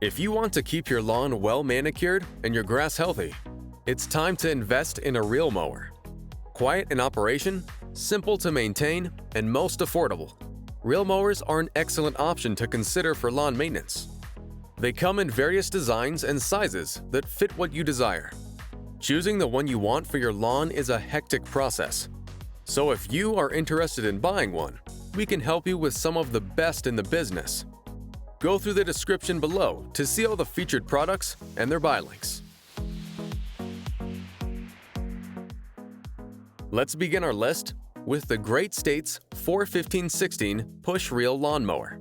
If you want to keep your lawn well manicured and your grass healthy, it's time to invest in a Reel Mower. Quiet in operation, simple to maintain, and most affordable, Reel Mowers are an excellent option to consider for lawn maintenance. They come in various designs and sizes that fit what you desire. Choosing the one you want for your lawn is a hectic process. So if you are interested in buying one, we can help you with some of the best in the business. Go through the description below to see all the featured products and their buy links. Let's begin our list with the Great States 415/16 Push Reel Lawnmower.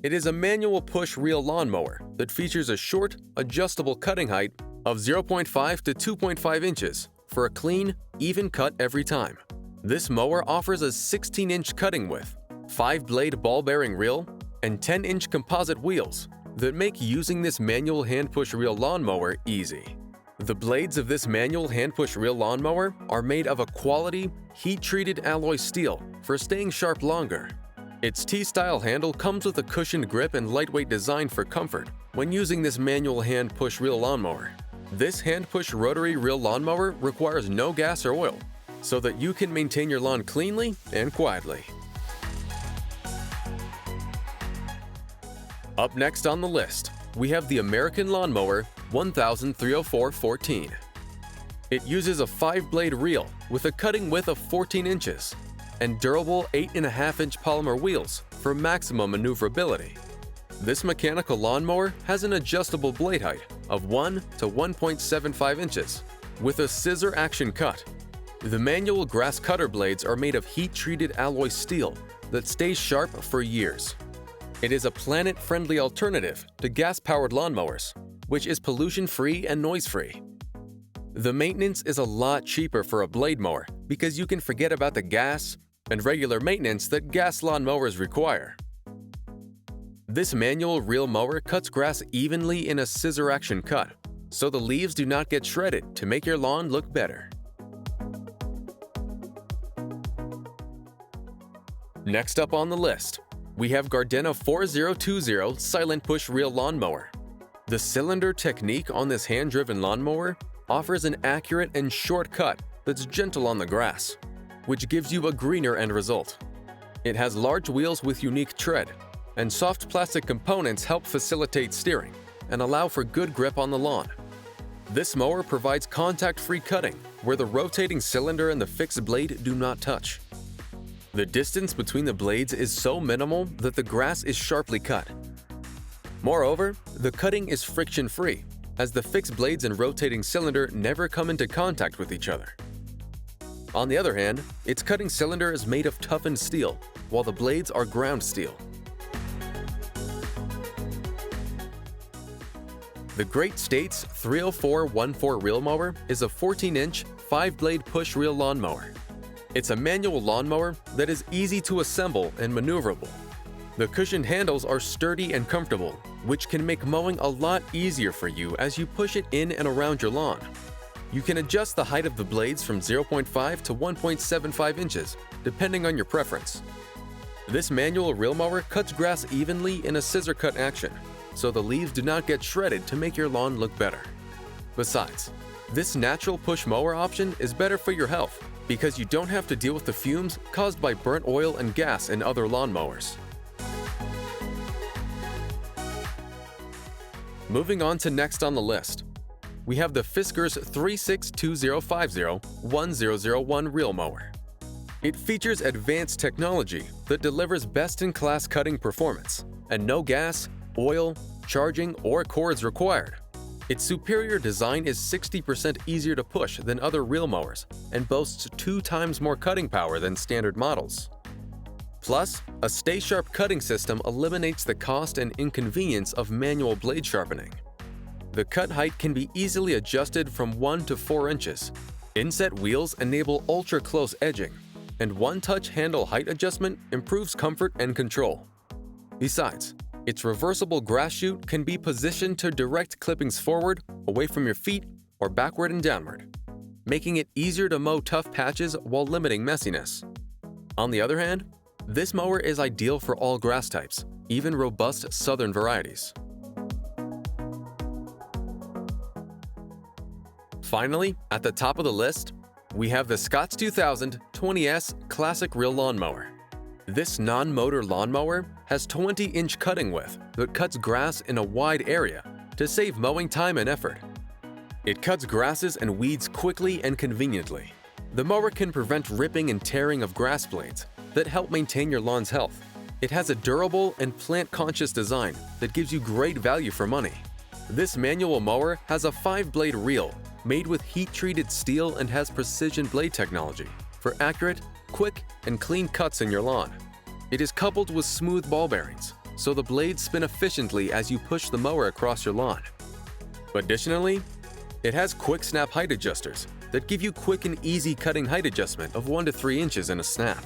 It is a manual push reel lawnmower that features a short, adjustable cutting height of 0.5 to 2.5 inches for a clean, even cut every time. This mower offers a 16-inch cutting width, 5-blade ball-bearing reel, and 10-inch composite wheels that make using this manual hand-push reel lawnmower easy. The blades of this manual hand-push reel lawnmower are made of a quality, heat-treated alloy steel for staying sharp longer. Its T-style handle comes with a cushioned grip and lightweight design for comfort when using this manual hand-push reel lawnmower. This hand-push rotary reel lawnmower requires no gas or oil, so that you can maintain your lawn cleanly and quietly. Up next on the list, we have the American Lawnmower 1304/14. It uses a 5-blade reel with a cutting width of 14 inches and durable 8.5-inch polymer wheels for maximum maneuverability. This mechanical lawnmower has an adjustable blade height of 1 to 1.75 inches with a scissor action cut. The manual grass cutter blades are made of heat-treated alloy steel that stays sharp for years. It is a planet-friendly alternative to gas-powered lawnmowers, which is pollution-free and noise-free. The maintenance is a lot cheaper for a blade mower because you can forget about the gas and regular maintenance that gas lawnmowers require. This manual reel mower cuts grass evenly in a scissor action cut, so the leaves do not get shredded to make your lawn look better. Next up on the list, we have Gardena 4020 Silent Push Reel Lawnmower. The cylinder technique on this hand-driven lawnmower offers an accurate and short cut that's gentle on the grass, which gives you a greener end result. It has large wheels with unique tread, and soft plastic components help facilitate steering and allow for good grip on the lawn. This mower provides contact-free cutting where the rotating cylinder and the fixed blade do not touch. The distance between the blades is so minimal that the grass is sharply cut. Moreover, the cutting is friction-free, as the fixed blades and rotating cylinder never come into contact with each other. On the other hand, its cutting cylinder is made of toughened steel, while the blades are ground steel. The Great States 304/14 Reel Mower is a 14-inch, 5-blade push reel lawnmower. It's a manual lawnmower that is easy to assemble and maneuverable. The cushioned handles are sturdy and comfortable, which can make mowing a lot easier for you as you push it in and around your lawn. You can adjust the height of the blades from 0.5 to 1.75 inches, depending on your preference. This manual reel mower cuts grass evenly in a scissor cut action, so the leaves do not get shredded to make your lawn look better. Besides, this natural push mower option is better for your health because you don't have to deal with the fumes caused by burnt oil and gas in other lawnmowers. Moving on to next on the list, we have the Fiskars 362050-1001 Reel Mower. It features advanced technology that delivers best-in-class cutting performance and no gas, oil, charging, or cords required. Its superior design is 60% easier to push than other reel mowers and boasts 2 times more cutting power than standard models. Plus, a stay-sharp cutting system eliminates the cost and inconvenience of manual blade sharpening. The cut height can be easily adjusted from 1 to 4 inches. Inset wheels enable ultra-close edging, and one-touch handle height adjustment improves comfort and control. Besides, its reversible grass chute can be positioned to direct clippings forward, away from your feet, or backward and downward, making it easier to mow tough patches while limiting messiness. On the other hand, this mower is ideal for all grass types, even robust southern varieties. Finally, at the top of the list, we have the Scotts 2000 20S Classic Reel Lawnmower. This non-motor lawnmower has 20-inch cutting width that cuts grass in a wide area to save mowing time and effort. It cuts grasses and weeds quickly and conveniently. The mower can prevent ripping and tearing of grass blades that help maintain your lawn's health. It has a durable and plant-conscious design that gives you great value for money. This manual mower has a 5-blade reel made with heat-treated steel and has precision blade technology for accurate, quick, and clean cuts in your lawn. It is coupled with smooth ball bearings, so the blades spin efficiently as you push the mower across your lawn. Additionally, it has quick snap height adjusters that give you quick and easy cutting height adjustment of 1 to 3 inches in a snap.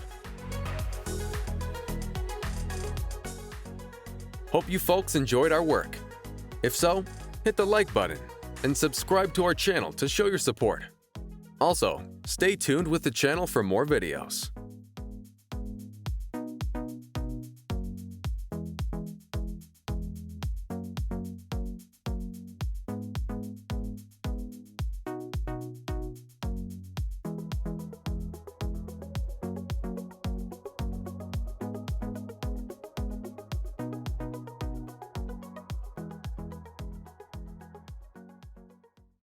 Hope you folks enjoyed our work. If so, hit the like button and subscribe to our channel to show your support. Also, stay tuned with the channel for more videos.